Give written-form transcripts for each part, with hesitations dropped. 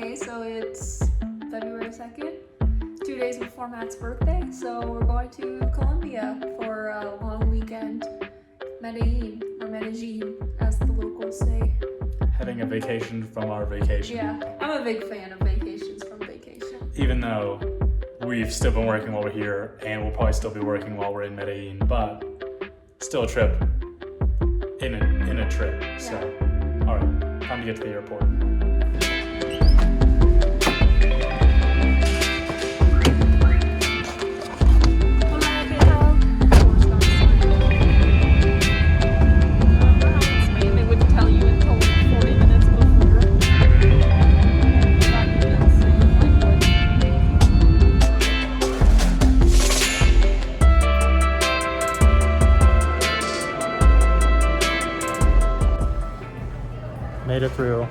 Okay, so it's February 2nd, 2 days before Matt's birthday, so we're going to Colombia for a long weekend. Medellin, or Medellin, as the locals say. Having a vacation from our vacation. Yeah, I'm a big fan of vacations from vacation. Even though we've still been working while we're here, and we'll probably still be working while we're in Medellin, but still a trip in a trip. Yeah. So, all right, time to get to the airport.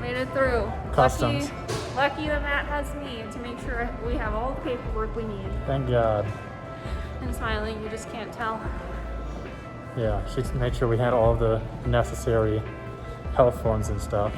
Made it through. Customs. Lucky that Matt has me to make sure we have all the paperwork we need. Thank God. And smiling, you just can't tell. Yeah, she made sure we had all the necessary health forms and stuff.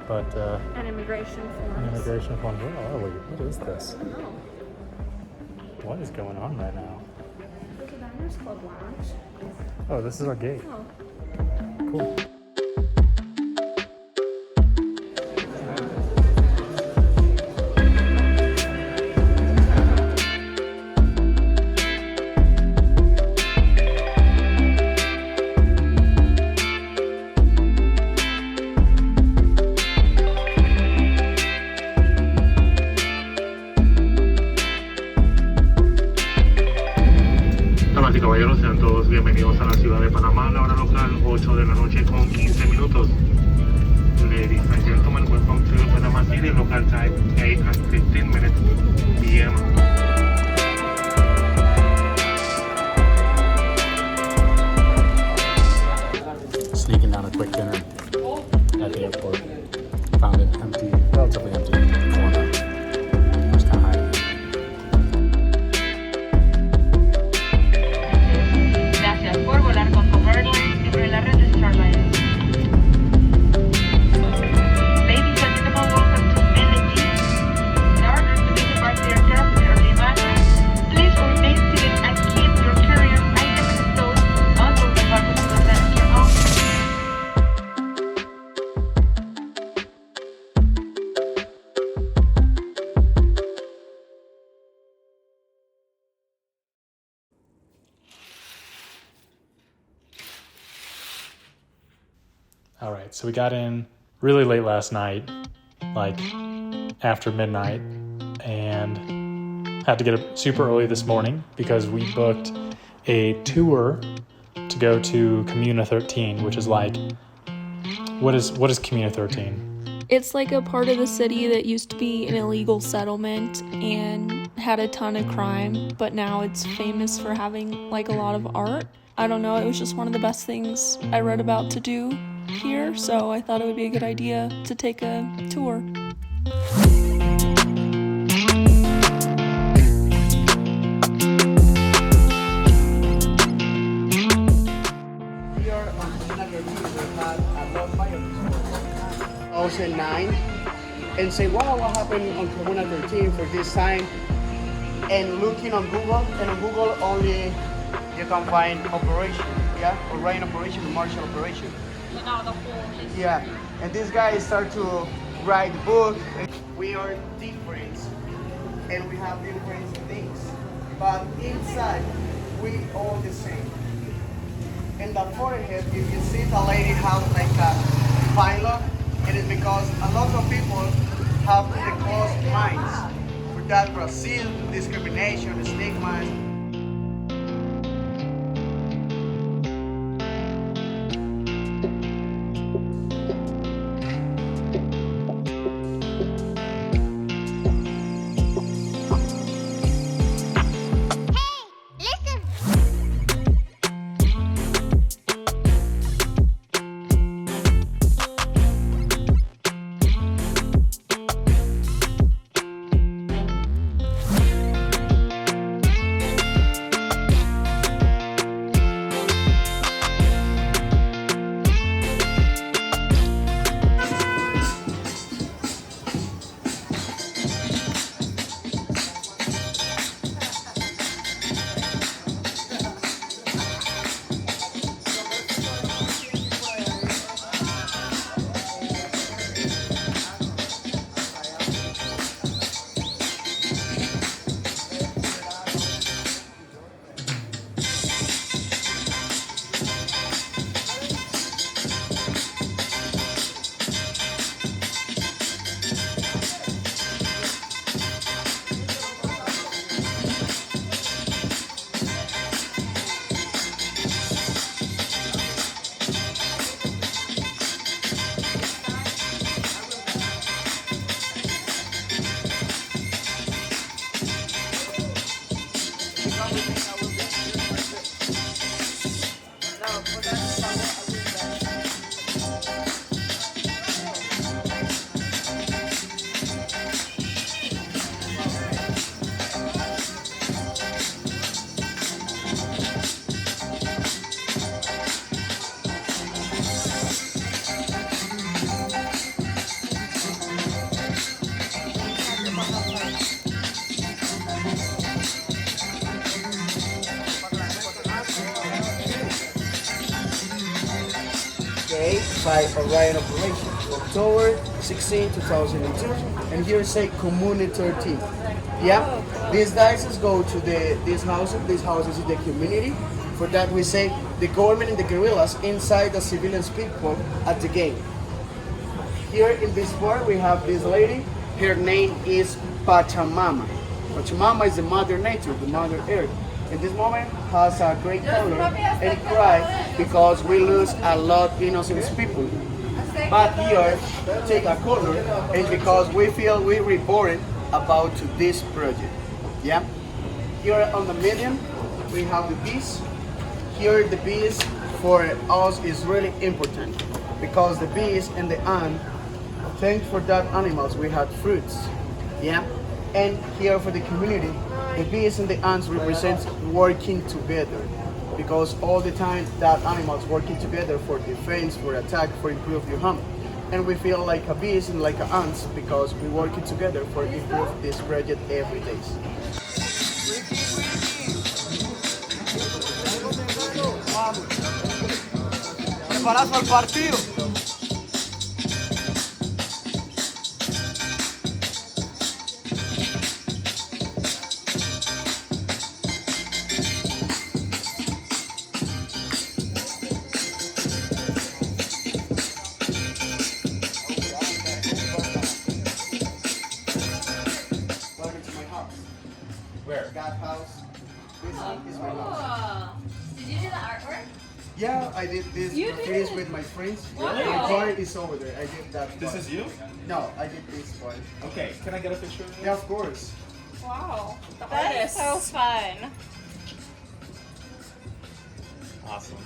But and immigration forms. Where are we? What is this? I don't know. What is going on right now? There's a Diners Club lounge. Oh, this is our gate. Oh. Cool. Damas y caballeros, sean todos bienvenidos a la ciudad de Panamá, la hora local 8 de la noche con 15 minutos. Ladies and gentlemen, welcome to Panama City, local time 8 and 15 minutes p.m. Sneaking down a quick dinner at the airport. Found it empty, relatively empty corner. Just kind of hiding. Gracias por volar con Home Airlines y por la red de Starlines. Ladies and gentlemen, welcome to Medellin. In order to disembark the aircraft in early manner, please remain seated and keep your carry-on items stowed until the buses present your own. All right, so we got in really late last night, like after midnight, and had to get up super early this morning because we booked a tour to go to Comuna 13, which is like, what is Comuna 13? It's like a part of the city that used to be an illegal settlement and had a ton of crime, but now it's famous for having like a lot of art. I don't know, it was just one of the best things I read about to do here, so I thought it would be a good idea to take a tour. Here on Comuna 13, we had a lot of fire 2009, and say, wow, what happened on Comuna 13 for this time? And looking on Google, and on Google only you can find operation, yeah, or rain operation, commercial operation. Yeah, and this guy started to write the book. We are different, and we have different things, but inside we all the same. In the forehead, you can see the lady have like a pilot. It is because a lot of people have the closed minds. For that, Brazil, discrimination, stigma. by Orion Operation, October 16, 2002, and here say Community 13. Yeah, these guys go to these houses in the community. For that we say the government and the guerrillas inside the civilians people at the game. Here in this part we have this lady, her name is Pachamama. Pachamama is the mother nature, the mother earth. In this moment has a great color and cry because we lose a lot of innocent people. But here take a color and because we feel we reborn about to this project. Yeah. Here on the medium we have the bees. Here the bees for us is really important because the bees and the ant, thanks for that animals we had fruits. Yeah. And here for the community, the bees and the ants represent working together because all the time that animals working together for defense, for attack, for improve your home. And we feel like a bees and like a ants because we working together for improve this project every day. ¿Preparás para el partido? Welcome to my house. Where? That house. This is my house. Did you do the artwork? Yeah, I did this You graffitis did? with my friends. Wow. My car is over there. I did that. This part. is you? No, I did this part. Okay, can I get a picture? Yeah, of course. Wow. That is so fun. Awesome.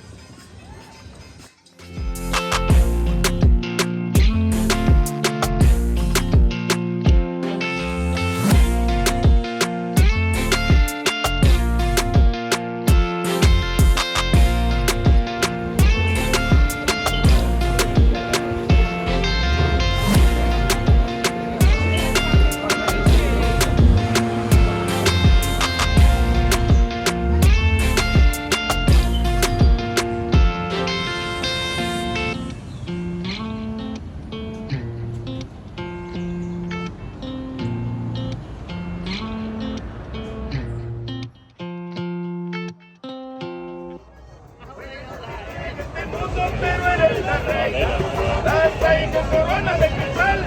Las raíces coronas de cristal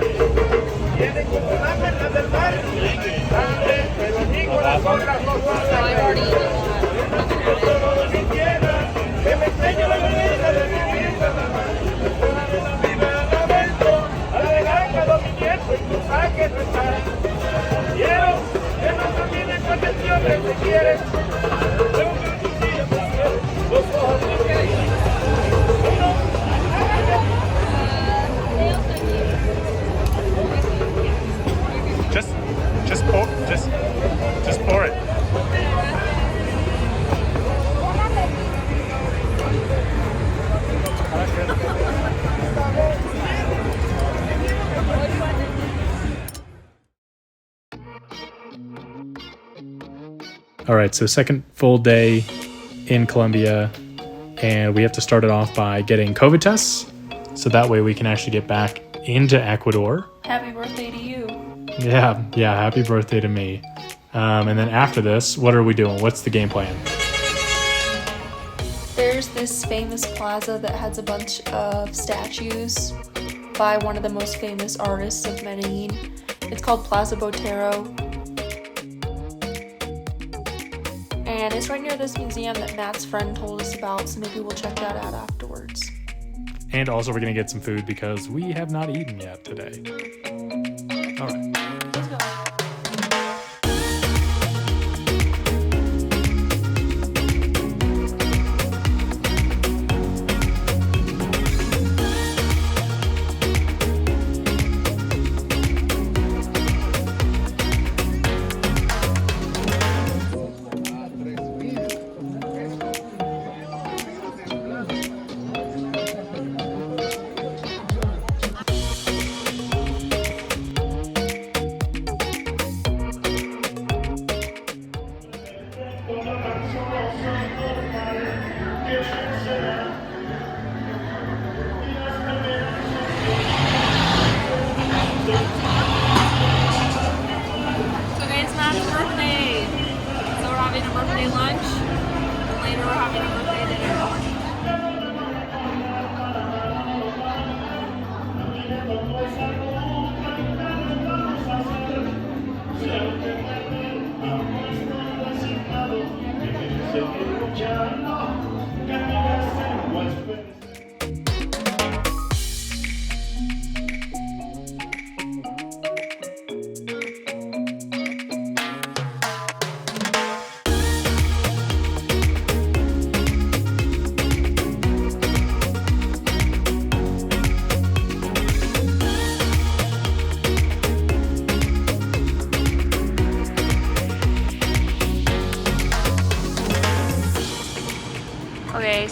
vienen con una perla del mar. Antes, pero digo las otras cosas. Yo solo quisiera que me enseñe la belleza de vivir en Panamá. De la vida lamento, a la granja dominante y tu saque rezar. Quiero que no termine con cuestiones que quieres. Tengo que decir, los ojos de Just pour it. All right, so second full day in Colombia, and we have to start it off by getting COVID tests, so that way we can actually get back into Ecuador. Happy birthday to you. Yeah, happy birthday to me. And then after this, what are we doing? What's the game plan? There's this famous plaza that has a bunch of statues by one of the most famous artists of Medellin. It's called Plaza Botero. And it's right near this museum that Matt's friend told us about, so maybe we'll check that out afterwards. And also we're going to get some food because we have not eaten yet today. All right. Let's go.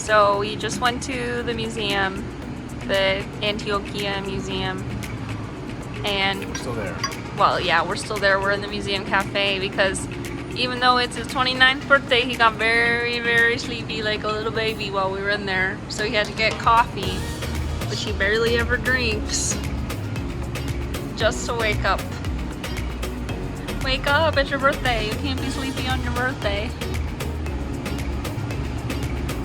So we just went to the museum, the Antioquia Museum, and We're still there. well, yeah, we're still there. We're in the museum cafe because even though it's his 29th birthday, he got very, very sleepy like a little baby while we were in there. So he had to get coffee, which he barely ever drinks, just to wake up. Wake up, it's your birthday. You can't be sleepy on your birthday.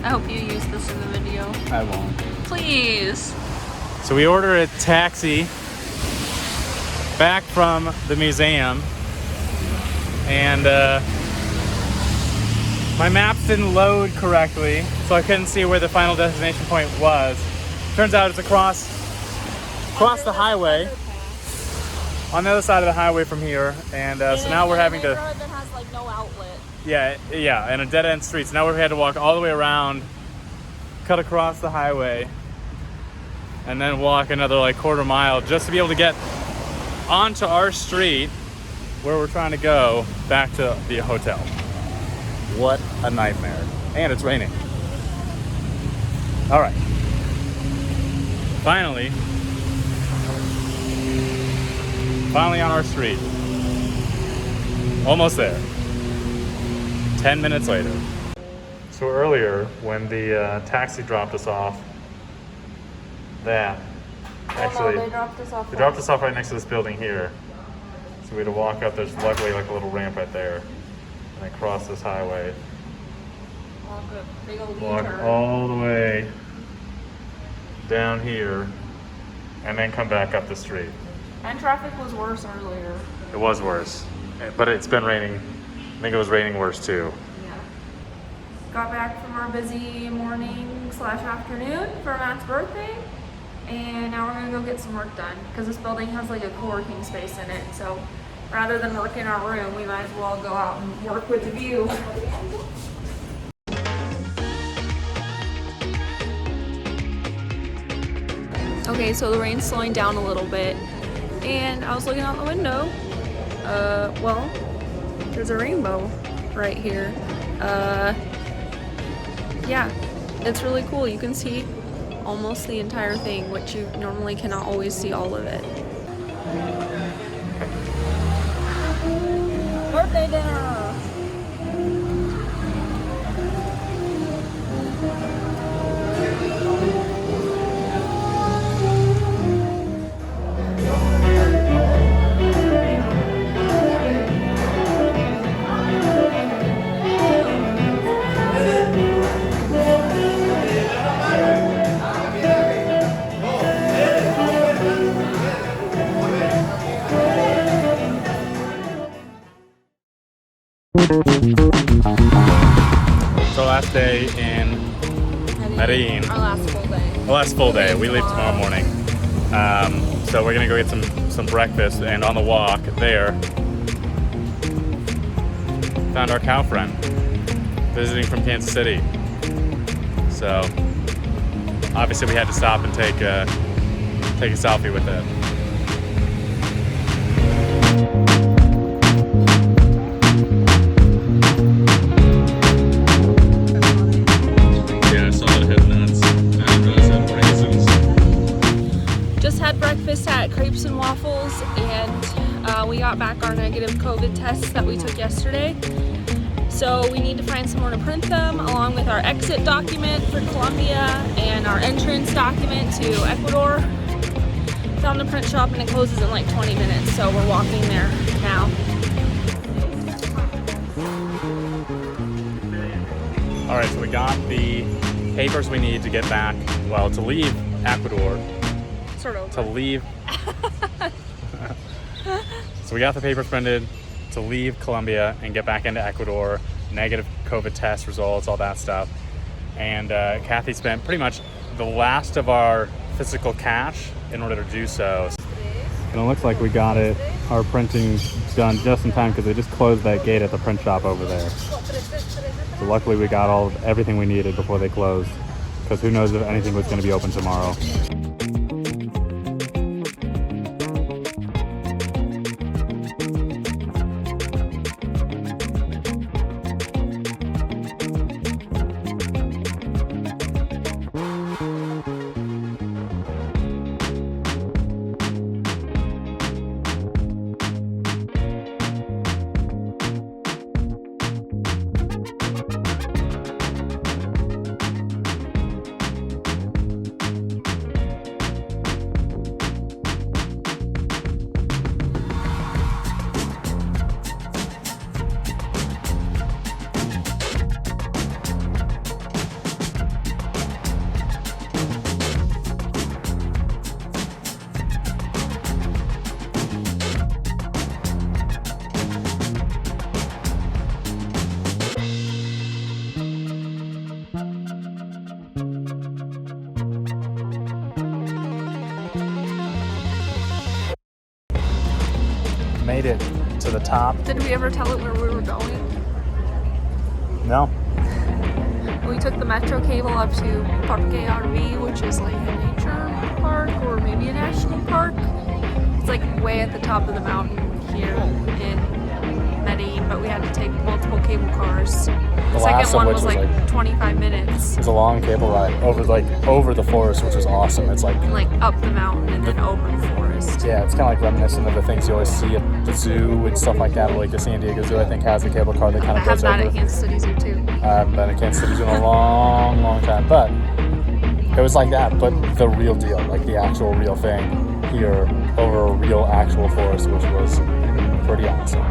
I hope you use this in the video. I won't. Please. So we order a taxi back from the museum, and my maps didn't load correctly, so I couldn't see where the final destination point was. Turns out it's across the highway, on the other side of the highway from here, and so now we're having to. That has like no outlet. Yeah, and a dead-end street. So now we had to walk all the way around, cut across the highway, and then walk another like quarter mile just to be able to get onto our street where we're trying to go back to the hotel. What a nightmare. And it's raining. All right. Finally on our street. Almost there. 10 minutes later. So earlier, when the taxi dropped us off, they dropped us off right next to this building here. So we had to walk up. There's luckily like a little ramp right there, and then cross this highway. Walk all the way down here, and then come back up the street. And traffic was worse earlier. It was worse, but it's been raining. I think it was raining worse too. Yeah. Got back from our busy morning/afternoon for Matt's birthday, and now we're gonna go get some work done because this building has like a co-working space in it. So rather than work in our room, we might as well go out and work with the view. Okay, so the rain's slowing down a little bit, and I was looking out the window. Well, there's a rainbow right here. Yeah, it's really cool. You can see almost the entire thing, which you normally cannot always see all of it. Birthday dinner! So last day in Medellin. Our last full day. The last full day. We leave tomorrow morning. So we're gonna go get some breakfast, and on the walk there, found our cow friend visiting from Kansas City. So obviously we had to stop and take a selfie with it. At Crepes and Waffles, and we got back our negative COVID tests that we took yesterday. So we need to find somewhere to print them, along with our exit document for Colombia and our entrance document to Ecuador. Found a print shop and it closes in like 20 minutes, so we're walking there now. All right, so we got the papers we need to get back, well, to leave Ecuador. Sort of. To leave. So we got the papers printed to leave Colombia and get back into Ecuador, negative COVID test results, all that stuff. And Cathy spent pretty much the last of our physical cash in order to do so. And it looks like we got it, our printing's done just in time because they just closed that gate at the print shop over there. So luckily we got everything we needed before they closed, because who knows if anything was going to be open tomorrow. made it to the top. Did we ever tell it where we were going? No. We took the Metro cable up to Parque RV, which is like a nature park or maybe a national park. It's like way at the top of the mountain here in Medellin, but we had to take multiple cable cars. The second one was like 25 minutes. It was a long cable ride over the forest, which was awesome. It's like up the mountain and then over the forest. Yeah, it's kind of like reminiscent of the things you always see at the zoo and stuff like that. Like the San Diego Zoo, I think, has a cable car that kind of goes over. I have that at Kansas City Zoo too. I haven't been at Kansas City Zoo in a long, long time, but it was like that, but the real deal, like the actual real thing here over a real actual forest, which was pretty awesome.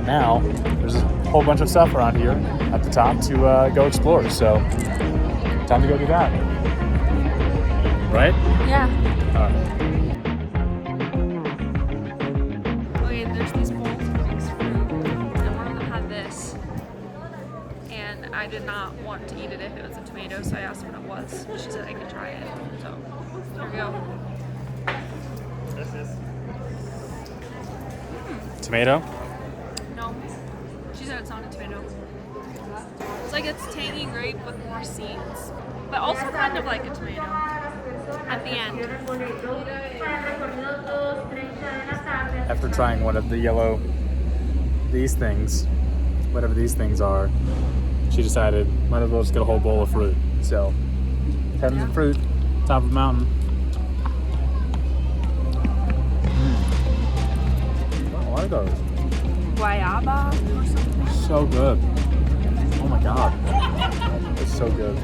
Now, there's a whole bunch of stuff around here at the top to go explore, so time to go do that. Right? Yeah. All right. Okay, there's these bowls of mixed fruit, and one of them had this. And I did not want to eat it if it was a tomato, so I asked what it was. She said I could try it. So, here we go. Tomato? No. She said it's not a tomato. It's like it's tangy grape with more seeds. But also kind of like a tomato. At the end. After trying one of the these things, whatever these things are, she decided might as well just get a whole bowl of fruit. So, having some fruit, top of a mountain. What are those? Guayaba or something. So good. Oh my god. It's so good.